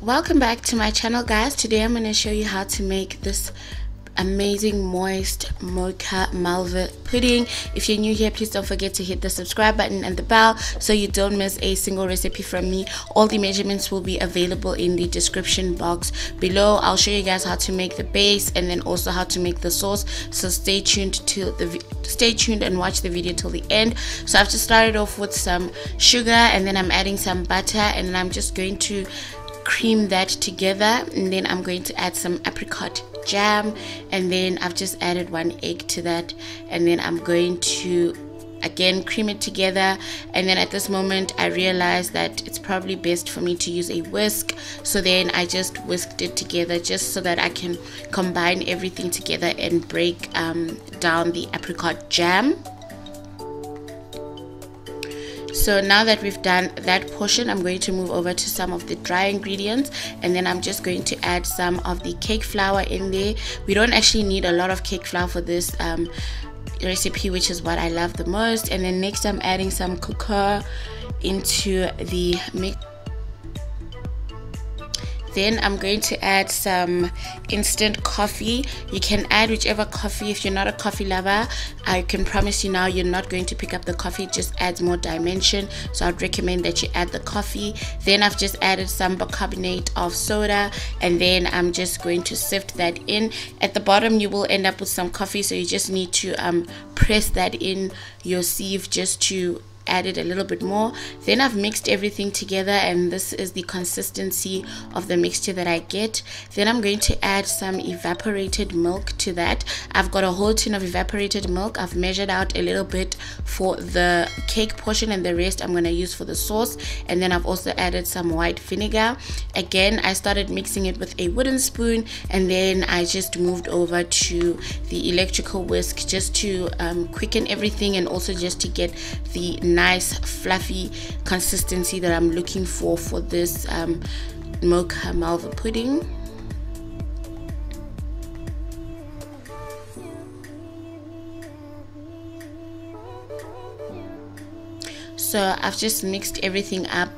Welcome back to my channel, guys. Today I'm going to show you how to make this amazing moist mocha Malva pudding. If you're new here, please don't forget to hit the subscribe button and the bell so you don't miss a single recipe from me. All the measurements will be available in the description box below. I'll show you guys how to make the base and then also how to make the sauce, so stay tuned and watch the video till the end. So I've just started off with some sugar, and then I'm adding some butter, and then I'm just going to cream that together, and then I'm going to add some apricot jam, and then I've just added 1 egg to that, and then I'm going to again cream it together. And then at this moment I realized that it's probably best for me to use a whisk, so then I just whisked it together just so that I can combine everything together and break down the apricot jam. So now that we've done that portion, I'm going to move over to some of the dry ingredients, and then I'm just going to add some of the cake flour in there. We don't actually need a lot of cake flour for this recipe, which is what I love the most. And then next I'm adding some cocoa into the mix. Then I'm going to add some instant coffee. You can add whichever coffee. If you're not a coffee lover, I can promise you now you're not going to pick up the coffee. It just adds more dimension, so I'd recommend that you add the coffee. Then I've just added some bicarbonate of soda, and then I'm just going to sift that in. At the bottom you will end up with some coffee, so you just need to press that in your sieve just to add it a little bit more. Then I've mixed everything together, and this is the consistency of the mixture that I get. Then I'm going to add some evaporated milk to that. I've got a whole tin of evaporated milk. I've measured out a little bit for the cake portion, and the rest I'm going to use for the sauce. And then I've also added some white vinegar. Again, I started mixing it with a wooden spoon, and then I just moved over to the electrical whisk just to quicken everything, and also just to get the nice fluffy consistency that I'm looking for this mocha Malva pudding. So I've just mixed everything up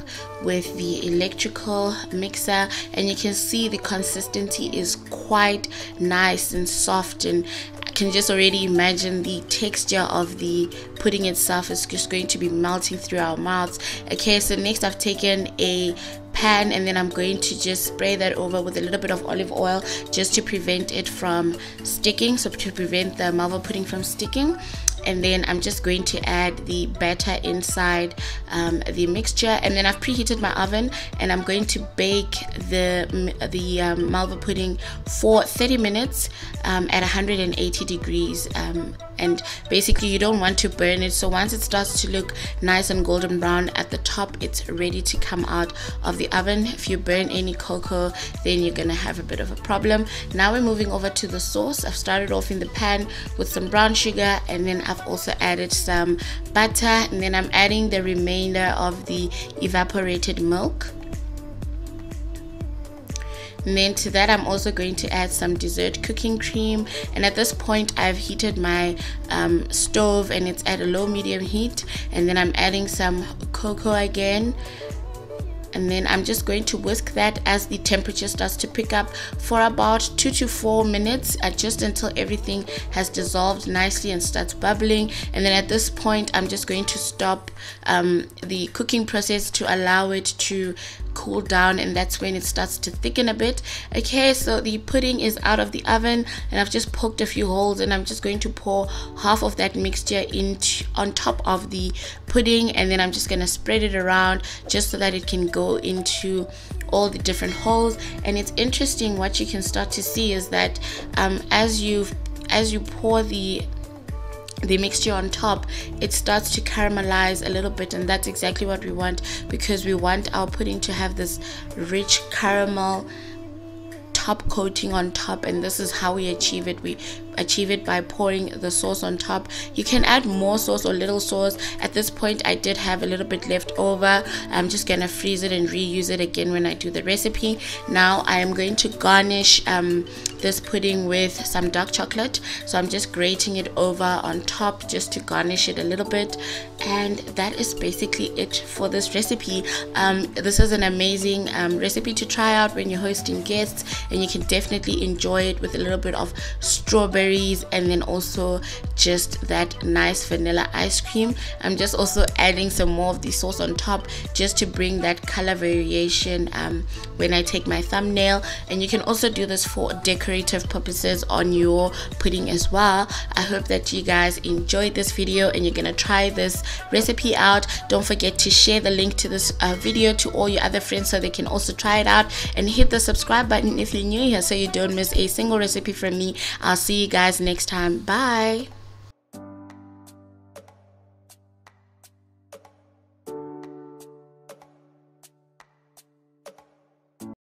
with the electrical mixer, and you can see the consistency is quite nice and soft, and I can just already imagine the texture of the pudding itself is just going to be melting through our mouths. Okay, so next I've taken a pan, and then I'm going to just spray that over with a little bit of olive oil just to prevent it from sticking, so to prevent the Malva pudding from sticking. And then I'm just going to add the batter inside the mixture, and then I've preheated my oven, and I'm going to bake the Malva pudding for 30 minutes at 180 degrees. And basically you don't want to burn it, so once it starts to look nice and golden brown at the top, it's ready to come out of the oven. If you burn any cocoa, then you're gonna have a bit of a problem. Now we're moving over to the sauce. I've started off in the pan with some brown sugar, and then I've also added some butter, and then I'm adding the remainder of the evaporated milk. And then to that I'm also going to add some dessert cooking cream, and at this point I've heated my stove, and it's at a low medium heat. And then I'm adding some cocoa again, and then I'm just going to whisk that as the temperature starts to pick up for about 2 to 4 minutes, just until everything has dissolved nicely and starts bubbling. And then at this point I'm just going to stop the cooking process to allow it to cool down, and that's when it starts to thicken a bit. Okay, so the pudding is out of the oven, and I've just poked a few holes, and I'm just going to pour half of that mixture on top of the pudding, and then I'm just going to spread it around just so that it can go into all the different holes. And it's interesting, what you can start to see is that as you pour the mixture on top, it starts to caramelize a little bit, and that's exactly what we want, because we want our pudding to have this rich caramel top coating on top, and this is how we achieve it. achieve it by pouring the sauce on top. You can add more sauce or little sauce. At this point I did have a little bit left over. I'm just gonna freeze it and reuse it again when I do the recipe. Now I am going to garnish this pudding with some dark chocolate, so I'm just grating it over on top just to garnish it a little bit, and that is basically it for this recipe. This is an amazing recipe to try out when you're hosting guests, and you can definitely enjoy it with a little bit of strawberries and then also just that nice vanilla ice cream. I'm just also adding some more of the sauce on top just to bring that color variation when I take my thumbnail. And you can also do this for decorative purposes on your pudding as well. I hope that you guys enjoyed this video and you're gonna try this recipe out. Don't forget to share the link to this video to all your other friends so they can also try it out, and hit the subscribe button if you're new here so you don't miss a single recipe from me. I'll see you guys next time. Bye.